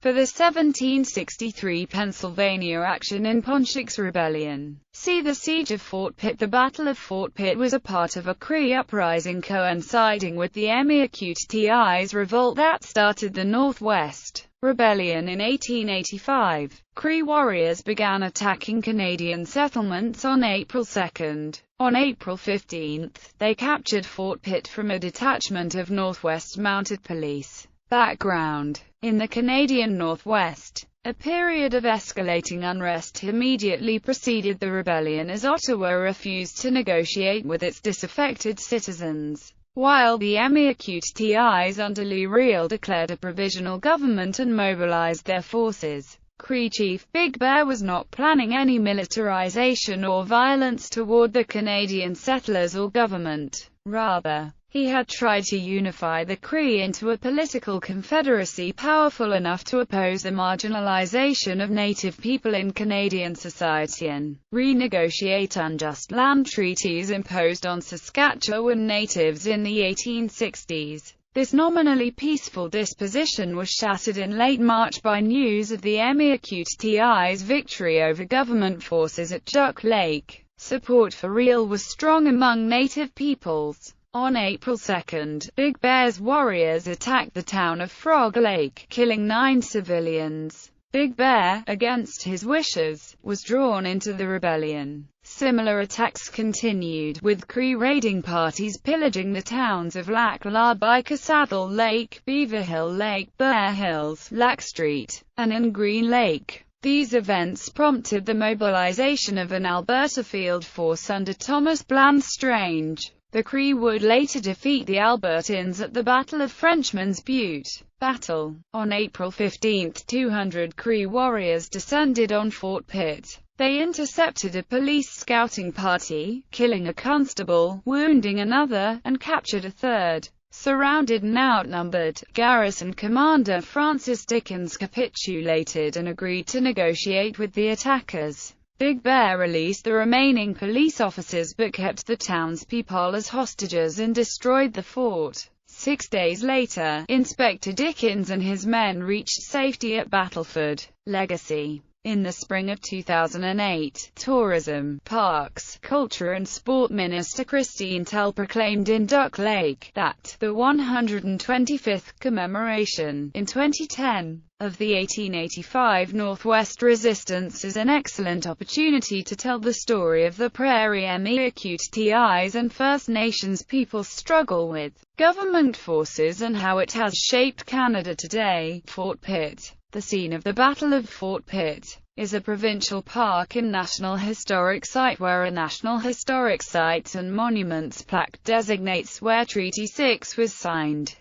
for the 1763 Pennsylvania action in Pontiac's rebellion. See the Siege of Fort Pitt. The Battle of Fort Pitt was a part of a Cree uprising coinciding with the Métis revolt that started the Northwest Rebellion in 1885. Cree warriors began attacking Canadian settlements on April 2. On April 15, they captured Fort Pitt from a detachment of Northwest Mounted Police. Background: in the Canadian Northwest, a period of escalating unrest immediately preceded the rebellion as Ottawa refused to negotiate with its disaffected citizens. While the Métis under Louis Riel declared a provisional government and mobilized their forces, Cree chief Big Bear was not planning any militarization or violence toward the Canadian settlers or government. Rather, he had tried to unify the Cree into a political confederacy powerful enough to oppose the marginalization of Native people in Canadian society and renegotiate unjust land treaties imposed on Saskatchewan natives in the 1860s. This nominally peaceful disposition was shattered in late March by news of the Métis victory over government forces at Duck Lake. Support for Riel was strong among Native peoples. On April 2, Big Bear's warriors attacked the town of Frog Lake, killing 9 civilians. Big Bear, against his wishes, was drawn into the rebellion. Similar attacks continued, with Cree raiding parties pillaging the towns of Lac La Bica, Saddle Lake, Beaver Hill Lake, Bear Hills, Lac Street, and in Green Lake. These events prompted the mobilization of an Alberta field force under Thomas Bland Strange. The Cree would later defeat the Albertans at the Battle of Frenchman's Butte. Battle. On April 15, 200 Cree warriors descended on Fort Pitt. They intercepted a police scouting party, killing a constable, wounding another, and captured a third. Surrounded and outnumbered, garrison commander Francis Dickens capitulated and agreed to negotiate with the attackers. Big Bear released the remaining police officers but kept the townspeople as hostages and destroyed the fort. 6 days later, Inspector Dickens and his men reached safety at Battleford. Legacy. In the spring of 2008, Tourism, Parks, Culture and Sport Minister Christine Tell proclaimed in Duck Lake that the 125th commemoration, in 2010, of the 1885 Northwest Resistance is an excellent opportunity to tell the story of the Prairie Métis and First Nations people's struggle with government forces and how it has shaped Canada today. Fort Pitt. The scene of the Battle of Fort Pitt is a provincial park and National Historic Site where a National Historic Sites and Monuments plaque designates where Treaty 6 was signed.